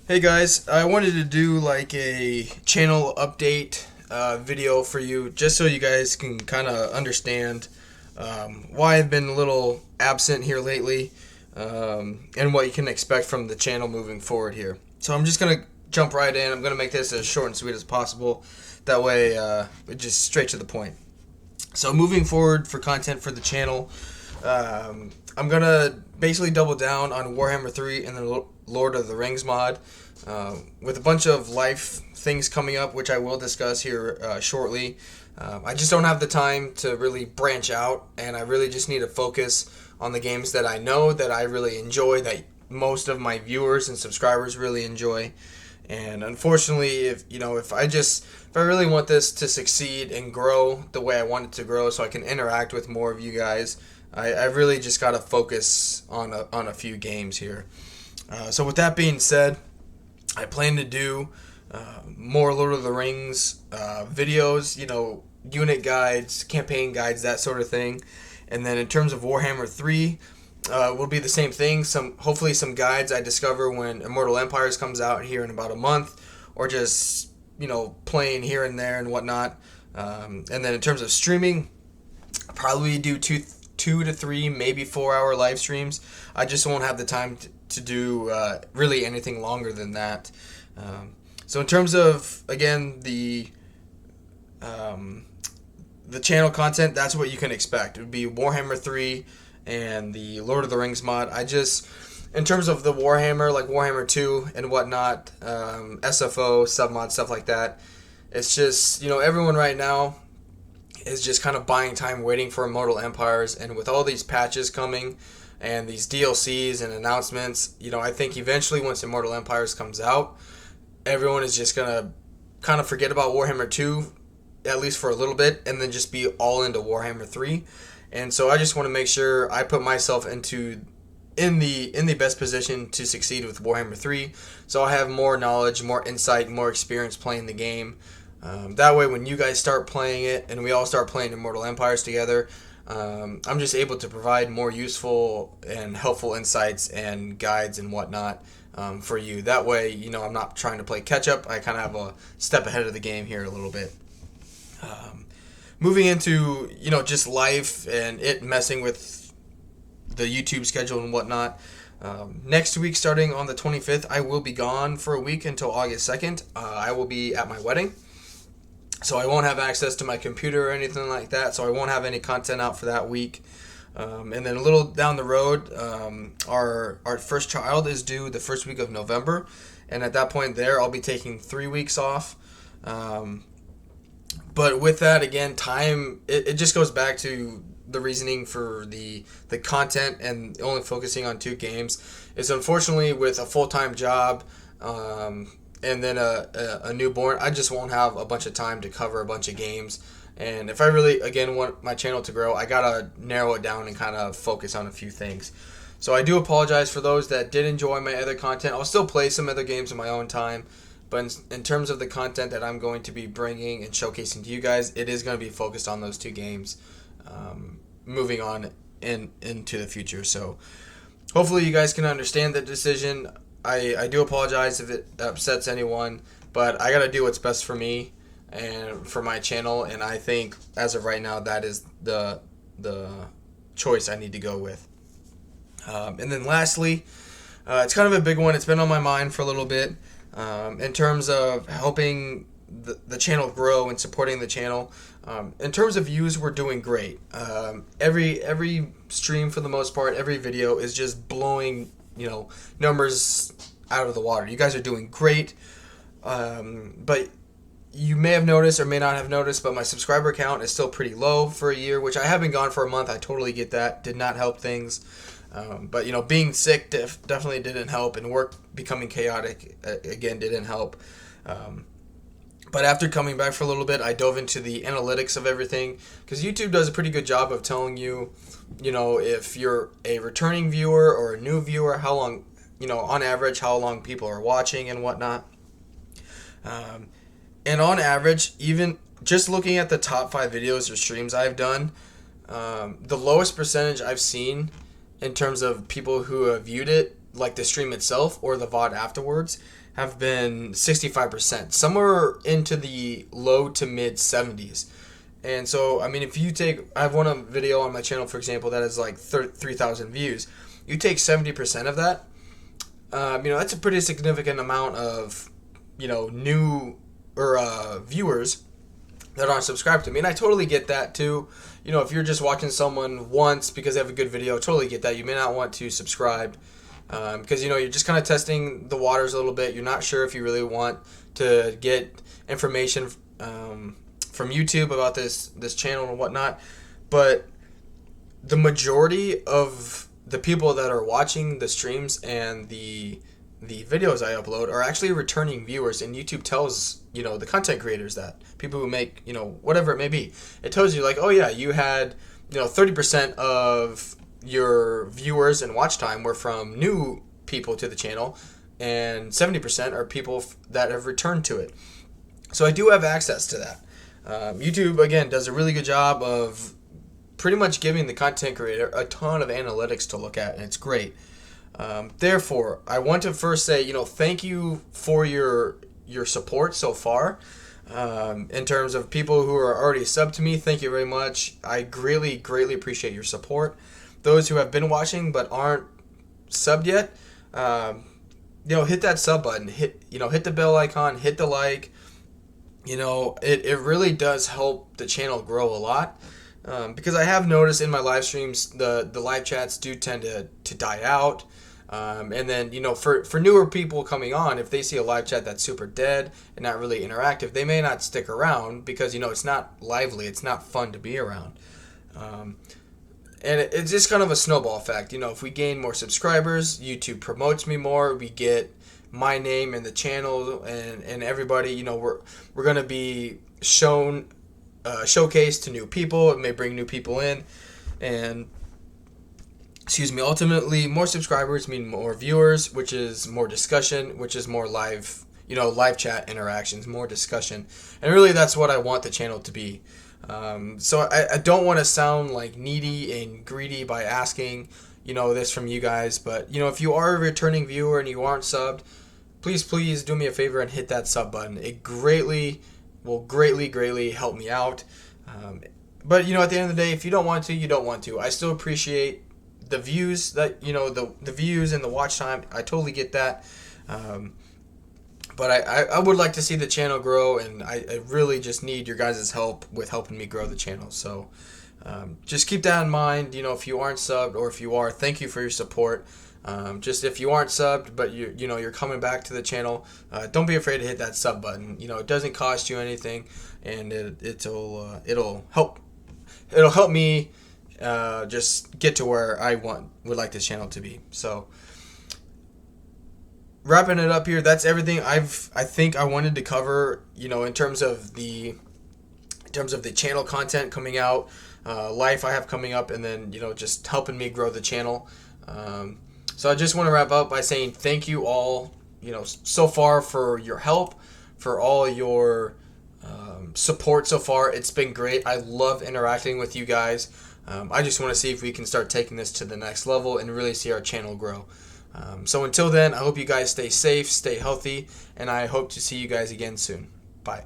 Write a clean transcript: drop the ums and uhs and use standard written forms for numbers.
Hey guys, I wanted to do like a channel update video for you just so you guys can kind of understand why I've been a little absent here lately and what you can expect from the channel moving forward here. So I'm just going to jump right in. I'm going to make this as short and sweet as possible. That way, just straight to the point. So moving forward for content for the channel, I'm gonna basically double down on Warhammer 3 and the Lord of the Rings mod, with a bunch of life things coming up, which I will discuss here shortly. I just don't have the time to really branch out, and I really just need to focus on the games that I know that I really enjoy, that most of my viewers and subscribers really enjoy. And unfortunately, if I really want this to succeed and grow the way I want it to grow, so I can interact with more of you guys, I really just gotta focus on a few games here. So with that being said, I plan to do more Lord of the Rings videos, unit guides, campaign guides, that sort of thing. And then in terms of Warhammer 3, will be the same thing. Hopefully some guides I discover when Immortal Empires comes out here in about a month, or just playing here and there and whatnot. And then in terms of streaming, I'll probably do two to three, maybe 4 hour live streams. I just won't have the time to do really anything longer than that. So in terms of, again, the channel content, that's what you can expect. It would be Warhammer 3 and the Lord of the Rings mod. In terms of the Warhammer, like Warhammer 2 and whatnot, SFO, submod, stuff like that, it's just, everyone right now is just kind of buying time waiting for Immortal Empires, and with all these patches coming and these DLCs and announcements, I think eventually once Immortal Empires comes out, everyone is just going to kind of forget about Warhammer 2, at least for a little bit, and then just be all into Warhammer 3. And so I just want to make sure I put myself in the best position to succeed with Warhammer 3, so I have more knowledge, more insight, more experience playing the game. That way, when you guys start playing it and we all start playing Immortal Empires together, I'm just able to provide more useful and helpful insights and guides and whatnot for you. That way, I'm not trying to play catch up. I kind of have a step ahead of the game here a little bit. Moving into just life and it messing with the YouTube schedule and whatnot. Next week, starting on the 25th, I will be gone for a week until August 2nd. I will be at my wedding, so I won't have access to my computer or anything like that, so I won't have any content out for that week. And then a little down the road, our first child is due the first week of November, and at that point there, I'll be taking 3 weeks off. But with that, again, time, it just goes back to the reasoning for the content and only focusing on two games is, unfortunately, with a full-time job and then a newborn, I just won't have a bunch of time to cover a bunch of games. And if I really, again, want my channel to grow, I gotta narrow it down and kind of focus on a few things. So I do apologize for those that did enjoy my other content. I'll still play some other games in my own time, but in terms of the content that I'm going to be bringing and showcasing to you guys, it is going to be focused on those two games, moving on into the future. So hopefully you guys can understand the decision. I do apologize if it upsets anyone, but I got to do what's best for me and for my channel, and I think as of right now that is the choice I need to go with. And then lastly, it's kind of a big one. It's been on my mind for a little bit. In terms of helping the channel grow and supporting the channel. In terms of views, we're doing great. Every stream, for the most part, every video is just blowing numbers out of the water. You guys are doing great. But you may have noticed or may not have noticed, but my subscriber count is still pretty low for a year, which I have been gone for a month. I totally get that. Did not help things. But being sick definitely didn't help, and work becoming chaotic again didn't help. But after coming back for a little bit, I dove into the analytics of everything, because YouTube does a pretty good job of telling you, if you're a returning viewer or a new viewer, how long, on average, how long people are watching and whatnot. And on average, even just looking at the top 5 videos or streams I've done, the lowest percentage I've seen in terms of people who have viewed it like the stream itself or the VOD afterwards have been 65%, somewhere into the low to mid 70s. And so, I mean, if you take, I have one video on my channel, for example, that has like 3,000 views. You take 70% of that, that's a pretty significant amount of, new or viewers that aren't subscribed to me. And I totally get that too. If you're just watching someone once because they have a good video, totally get that. You may not want to subscribe because, you're just kind of testing the waters a little bit. You're not sure if you really want to get information from YouTube about this channel and whatnot. But the majority of the people that are watching the streams and the videos I upload are actually returning viewers, and YouTube tells the content creators, that people who make whatever it may be, it tells you like, oh yeah, you had 30% of your viewers and watch time were from new people to the channel, and 70% are people that have returned to it. So I do have access to that. YouTube again does a really good job of pretty much giving the content creator a ton of analytics to look at, and it's great. Therefore, I want to first say, thank you for your support so far. In terms of people who are already subbed to me, thank you very much. I greatly, greatly appreciate your support. Those who have been watching but aren't subbed yet, hit that sub button, hit the bell icon, hit the like. It really does help the channel grow a lot. Because I have noticed in my live streams, the live chats do tend to die out. And then, for newer people coming on, if they see a live chat that's super dead and not really interactive, they may not stick around because, it's not lively. It's not fun to be around. And it's just kind of a snowball effect. If we gain more subscribers, YouTube promotes me more. We get my name in the channel and everybody, we're going to be showcased to new people. It may bring new people in. And ultimately, more subscribers mean more viewers, which is more discussion, which is more live chat interactions, more discussion. And really, that's what I want the channel to be. So I don't want to sound like needy and greedy by asking, this from you guys. But, if you are a returning viewer and you aren't subbed, please do me a favor and hit that sub button. It will greatly help me out. But, at the end of the day, if you don't want to, you don't want to. I still appreciate the views that the views and the watch time. I totally get that, but I would like to see the channel grow, and I really just need your guys' help with helping me grow the channel. So just keep that in mind. If you aren't subbed, or if you are, thank you for your support. Just if you aren't subbed but you're coming back to the channel, don't be afraid to hit that sub button. It doesn't cost you anything, and it'll help me just get to where I would like this channel to be. So wrapping it up here, that's everything I think I wanted to cover, in terms of the channel content coming out, life I have coming up, and then just helping me grow the channel. So I just want to wrap up by saying thank you all, so far, for your help, for all your support so far. It's been great. I love interacting with you guys. I just want to see if we can start taking this to the next level and really see our channel grow. So until then, I hope you guys stay safe, stay healthy, and I hope to see you guys again soon. Bye.